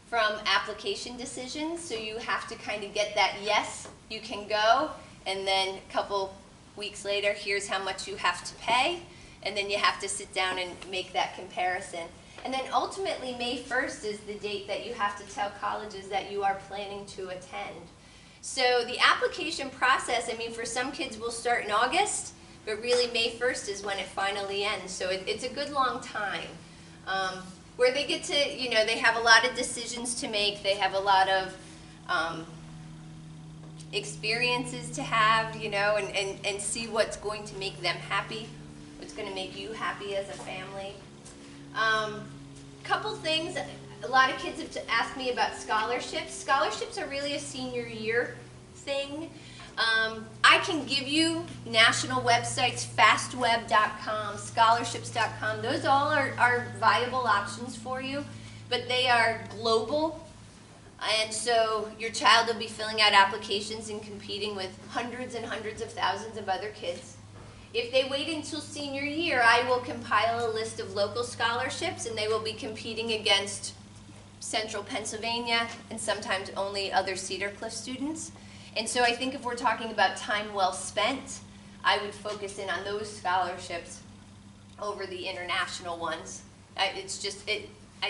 from application decisions, so you have to kind of get that yes, you can go, and then a couple weeks later, here's how much you have to pay, and then you have to sit down and make that comparison. And then ultimately, May 1st is the date that you have to tell colleges that you are planning to attend. So the application process, I mean, for some kids will start in August, but really May 1st is when it finally ends. So it's a good long time. Where they get to, you know, they have a lot of decisions to make. They have a lot of experiences to have, you know, and see what's going to make them happy, what's going to make you happy as a family. Couple things. A lot of kids have asked me about scholarships. Scholarships are really a senior year thing. I can give you national websites, fastweb.com, scholarships.com. Those all are viable options for you, but they are global. And so your child will be filling out applications and competing with hundreds and hundreds of thousands of other kids. If they wait until senior year, I will compile a list of local scholarships, and they will be competing against Central Pennsylvania and sometimes only other Cedar Cliff students. And so I think if we're talking about time well spent, I would focus in on those scholarships over the international ones. I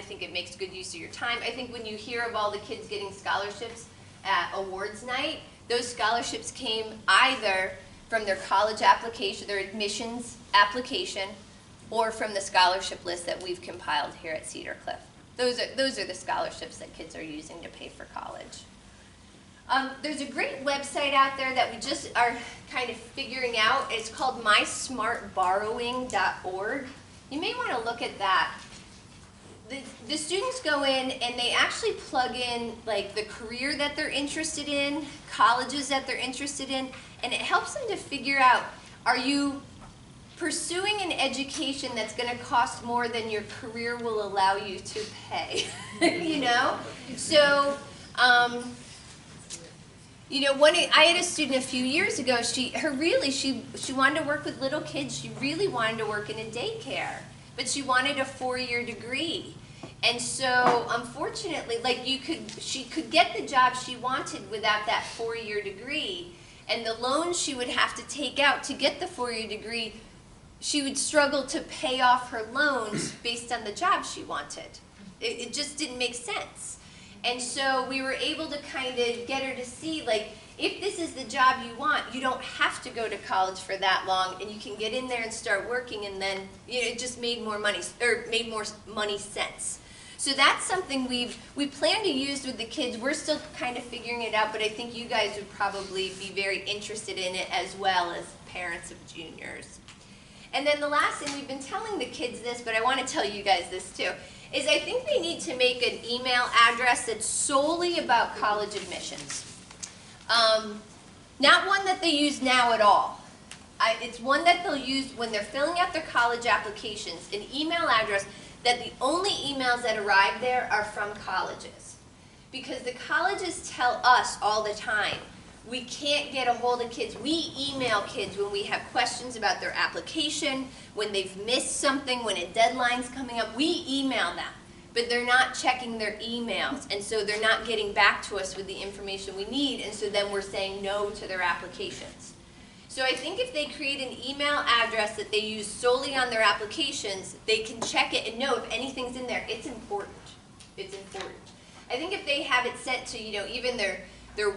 think it makes good use of your time. I think when you hear of all the kids getting scholarships at awards night, those scholarships came either from their college application, their admissions application, or from the scholarship list that we've compiled here at Cedar Cliff. Those are the scholarships that kids are using to pay for college. There's a great website out there that we just are kind of figuring out. It's called mysmartborrowing.org. You may want to look at that. The students go in and they actually plug in like the career that they're interested in, colleges that they're interested in, and it helps them to figure out, are you pursuing an education that's going to cost more than your career will allow you to pay? You know? So, you know, I had a student a few years ago, she wanted to work with little kids. She really wanted to work in a daycare, but she wanted a 4-year degree. And so, unfortunately, like she could get the job she wanted without that 4-year degree, and the loans she would have to take out to get the 4-year degree, she would struggle to pay off her loans based on the job she wanted. It just didn't make sense. And so we were able to kind of get her to see, like, if this is the job you want, you don't have to go to college for that long, and you can get in there and start working, and then, you know, it just made more money, or made more money sense. So that's something we plan to use with the kids. We're still kind of figuring it out, but I think you guys would probably be very interested in it as well as parents of juniors. And then the last thing, we've been telling the kids this, but I want to tell you guys this too, is I think they need to make an email address that's solely about college admissions. Not one that they use now at all. It's one that they'll use when they're filling out their college applications, an email address that the only emails that arrive there are from colleges. Because the colleges tell us all the time, we can't get a hold of kids. We email kids when we have questions about their application, when they've missed something, when a deadline's coming up. We email them, but they're not checking their emails, and so they're not getting back to us with the information we need, and so then we're saying no to their applications. So I think if they create an email address that they use solely on their applications, they can check it and know if anything's in there. It's important. It's important. I think if they have it sent to, you know, even their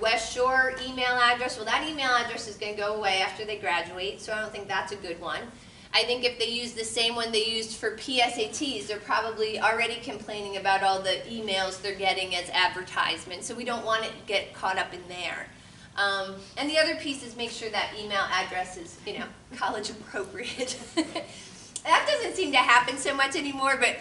West Shore email address, well, that email address is going to go away after they graduate, so I don't think that's a good one. I think if they use the same one they used for PSATs, they're probably already complaining about all the emails they're getting as advertisements, so we don't want to get caught up in there. And the other piece is make sure that email address is, you know, college appropriate. That doesn't seem to happen so much anymore, but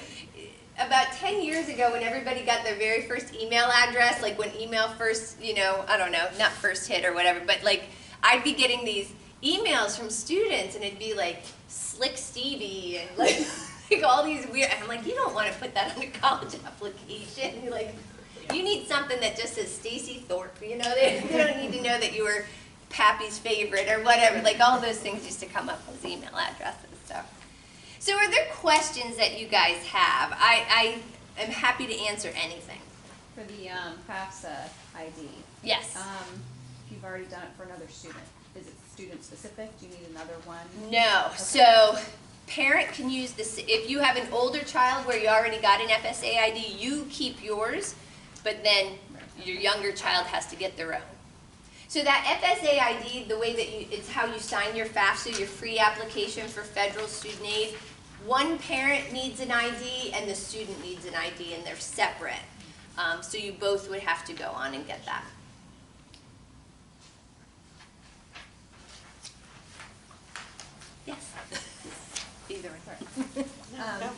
about 10 years ago when everybody got their very first email address, like when email first, you know, I don't know, not first hit or whatever, but like I'd be getting these emails from students and it'd be like Slick Stevie and like all these weird, and I'm like, you don't want to put that on a college application. You're like, you need something that just says Stacy Thorpe, you know, they don't need to know that you were Pappy's favorite or whatever. Like all those things used to come up as email addresses. So are there questions that you guys have? I am happy to answer anything. For the FAFSA ID. Yes. If you've already done it for another student, is it student specific? Do you need another one? No. Okay. So parent can use this. If you have an older child where you already got an FSA ID, you keep yours, but then your younger child has to get their own. So that FSA ID, the way that it's how you sign your FAFSA, your free application for federal student aid. One parent needs an ID and the student needs an ID, and they're separate. So you both would have to go on and get that. Yes. Either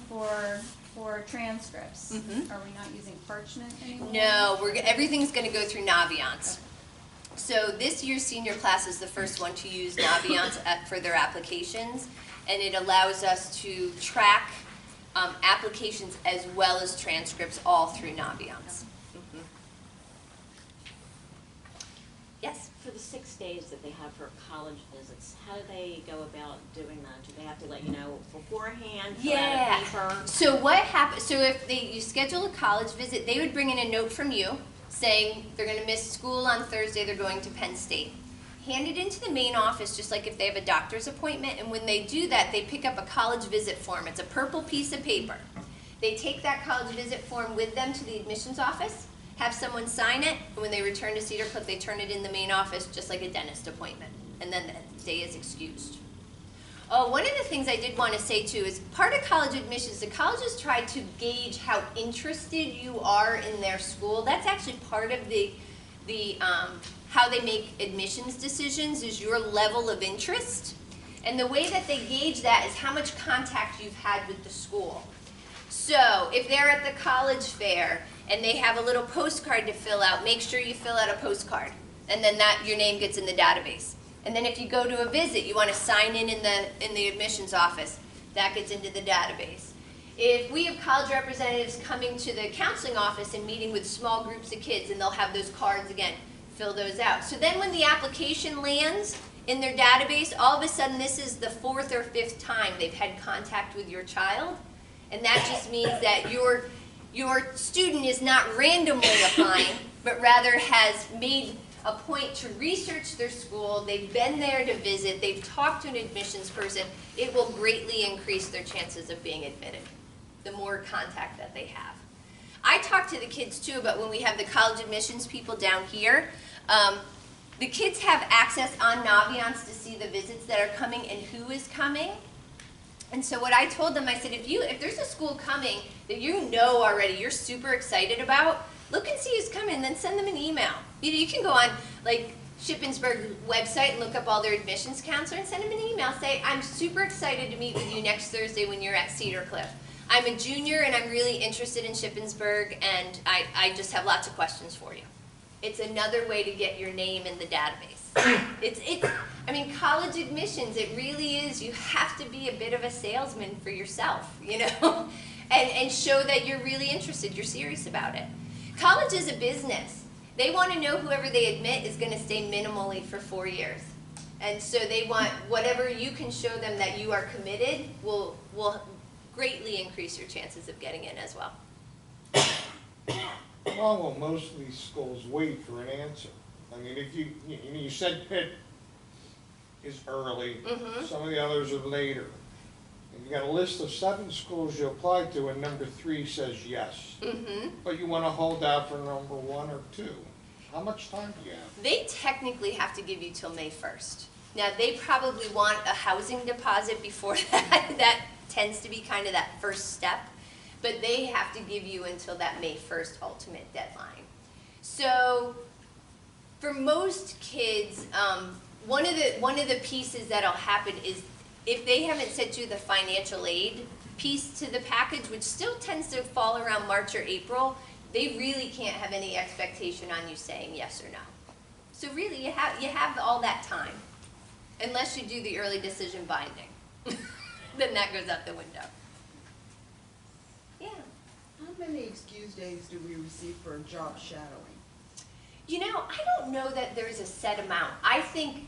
one. For transcripts, are we not using parchment anymore? No, everything's going to go through Naviance. Okay. So this year's senior class is the first one to use Naviance for their applications, and it allows us to track applications as well as transcripts all through Naviance. Yes? For the 6 days that they have for college visits, how do they go about doing that? Do they have to let you know beforehand? Yeah. Fill out a paper? So what happens? So if you schedule a college visit, they would bring in a note from you saying they're going to miss school on Thursday. They're going to Penn State. Hand it into the main office, just like if they have a doctor's appointment. And when they do that, they pick up a college visit form. It's a purple piece of paper. They take that college visit form with them to the admissions office, have someone sign it, and when they return to Cedar Cliff, they turn it in the main office just like a dentist appointment, and then the day is excused. Oh, one of the things I did want to say too is part of college admissions, the colleges try to gauge how interested you are in their school. That's actually part of the how they make admissions decisions is your level of interest. And the way that they gauge that is how much contact you've had with the school. So if they're at the college fair and they have a little postcard to fill out, make sure you fill out a postcard. And then your name gets in the database. And then if you go to a visit, you want to sign in the admissions office. That gets into the database. If we have college representatives coming to the counseling office and meeting with small groups of kids, and they'll have those cards again, fill those out. So then when the application lands in their database, all of a sudden this is the 4th or 5th time they've had contact with your child. And that just means that your student is not randomly applying, but rather has made a point to research their school. They've been there to visit. They've talked to an admissions person. It will greatly increase their chances of being admitted, the more contact that they have. I talk to the kids too about when we have the college admissions people down here. The kids have access on Naviance to see the visits that are coming and who is coming. And so what I told them, I said, if there's a school coming that you know already, you're super excited about, look and see who's coming, then send them an email. You can go on like Shippensburg website and look up all their admissions counselor and send them an email. Say, I'm super excited to meet with you next Thursday when you're at Cedar Cliff. I'm a junior and I'm really interested in Shippensburg, and I just have lots of questions for you. It's another way to get your name in the database. I mean, college admissions, it really is, you have to be a bit of a salesman for yourself, you know, and show that you're really interested, you're serious about it. College is a business. They want to know whoever they admit is going to stay minimally for 4 years. And so they want whatever you can show them that you are committed will greatly increase your chances of getting in as well. How long will most of these schools wait for an answer? I mean, if you said Pitt is early, some of the others are later. And you got a list of 7 schools you applied to, and number 3 says yes. But you want to hold out for number 1 or 2. How much time do you have? They technically have to give you till May 1st. Now, they probably want a housing deposit before that. That tends to be kind of that first step. But they have to give you until that May 1st ultimate deadline. So for most kids, one of the pieces that'll happen is if they haven't sent you the financial aid piece to the package, which still tends to fall around March or April, they really can't have any expectation on you saying yes or no. So really, you have all that time, unless you do the early decision binding. Then that goes out the window. Yeah. How many excuse days do we receive for job shadowing? You know, I don't know that there's a set amount. I think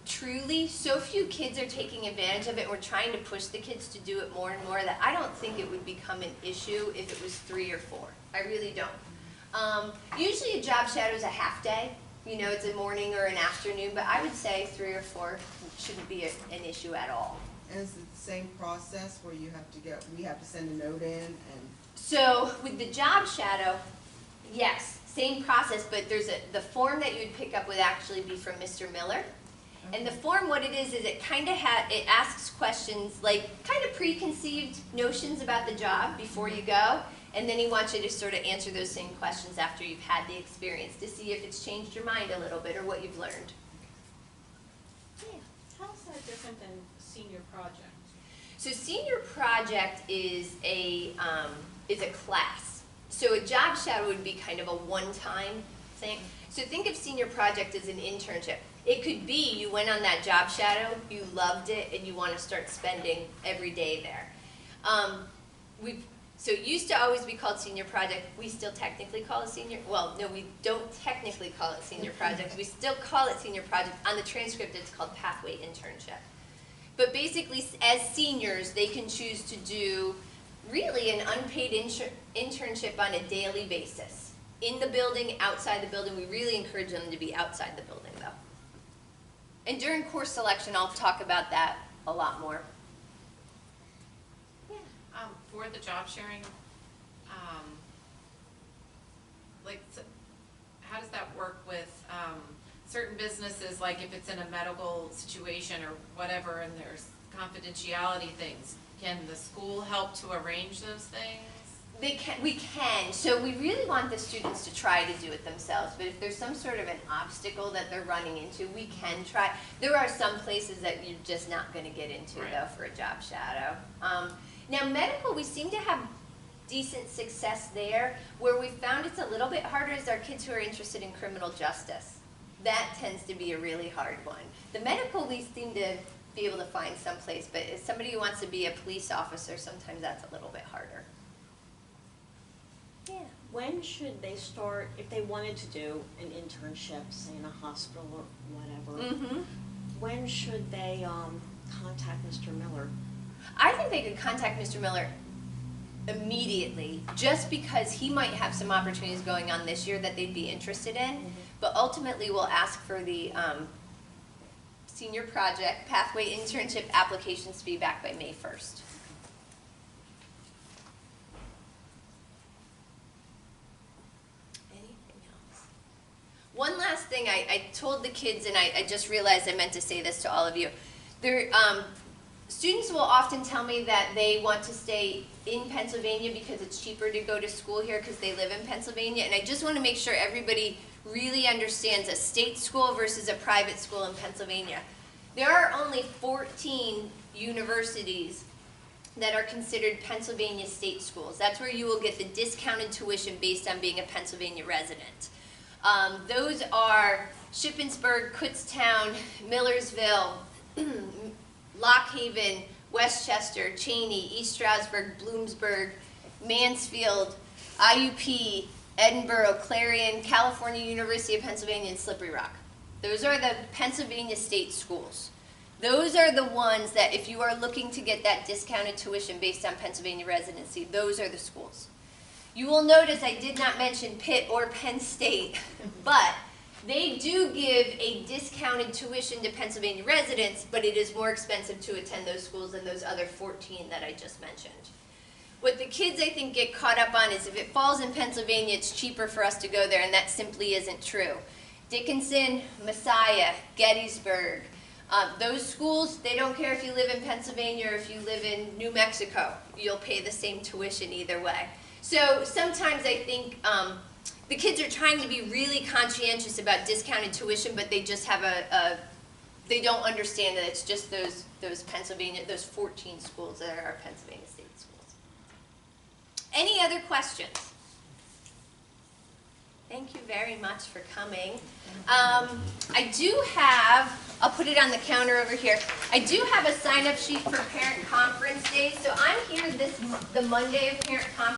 truly so few kids are taking advantage of it. We're trying to push the kids to do it more and more that I don't think it would become an issue if it was 3 or 4. I really don't. Usually a job shadow is a half day. You know, it's a morning or an afternoon, but I would say 3 or 4 shouldn't be an issue at all. And is it the same process where we have to send a note in and? So with the job shadow, yes, same process, but the form that you would pick up would actually be from Mr. Miller. And the form, what it is it kind of it asks questions like kind of preconceived notions about the job before you go, and then he wants you to sort of answer those same questions after you've had the experience to see if it's changed your mind a little bit or what you've learned. Yeah. How is that different than senior project? So senior project is a class. So a job shadow would be kind of a one-time thing. So think of senior project as an internship. It could be you went on that job shadow, you loved it, and you want to start spending every day there. So it used to always be called senior project. We still technically call it senior, well, no, we don't technically call it senior project. We still call it senior project. On the transcript, it's called pathway internship. But basically, as seniors, they can choose to do really an unpaid internship on a daily basis. In the building, outside the building. We really encourage them to be outside the building, though. And during course selection, I'll talk about that a lot more. For the job sharing, how does that work with certain businesses, like if it's in a medical situation or whatever and there's confidentiality things, can the school help to arrange those things? We can. So we really want the students to try to do it themselves, but if there's some sort of an obstacle that they're running into, we can try. There are some places that you're just not going to get into, Right. though, for a job shadow. Now medical, we seem to have decent success there. Where we found it's a little bit harder is our kids who are interested in criminal justice. That tends to be a really hard one. The medical, we seem to be able to find someplace, but as somebody who wants to be a police officer, sometimes that's a little bit harder. Yeah. When should they start, if they wanted to do an internship, say in a hospital or whatever, Mm-hmm. when should they contact Mr. Miller? I think they could contact Mr. Miller immediately, just because he might have some opportunities going on this year that they'd be interested in. But ultimately, we'll ask for the senior project pathway internship applications to be back by May 1st. Anything else? One last thing I told the kids, and I just realized I meant to say this to all of you. Students will often tell me that they want to stay in Pennsylvania because it's cheaper to go to school here because they live in Pennsylvania. And I just want to make sure everybody really understands a state school versus a private school in Pennsylvania. There are only 14 universities that are considered Pennsylvania state schools. That's where you will get the discounted tuition based on being a Pennsylvania resident. Those are Shippensburg, Kutztown, Millersville, Lock Haven, Westchester, Cheney, East Stroudsburg, Bloomsburg, Mansfield, IUP, Edinburgh, Clarion, California University of Pennsylvania, and Slippery Rock. Those are the Pennsylvania state schools. Those are the ones that if you are looking to get that discounted tuition based on Pennsylvania residency, those are the schools. You will notice I did not mention Pitt or Penn State, but they do give a discounted tuition to Pennsylvania residents, but it is more expensive to attend those schools than those other 14 that I just mentioned. What the kids, I think, get caught up on is if it falls in Pennsylvania, it's cheaper for us to go there, and that simply isn't true. Dickinson, Messiah, Gettysburg, those schools, they don't care if you live in Pennsylvania or if you live in New Mexico. You'll pay the same tuition either way. So sometimes I think the kids are trying to be really conscientious about discounted tuition, but they just have they don't understand that it's just those 14 schools that are Pennsylvania state schools. Any other questions? Thank you very much for coming. I do have, I'll put it on the counter over here. I do have a sign-up sheet for parent conference days. So I'm here the Monday of parent conference.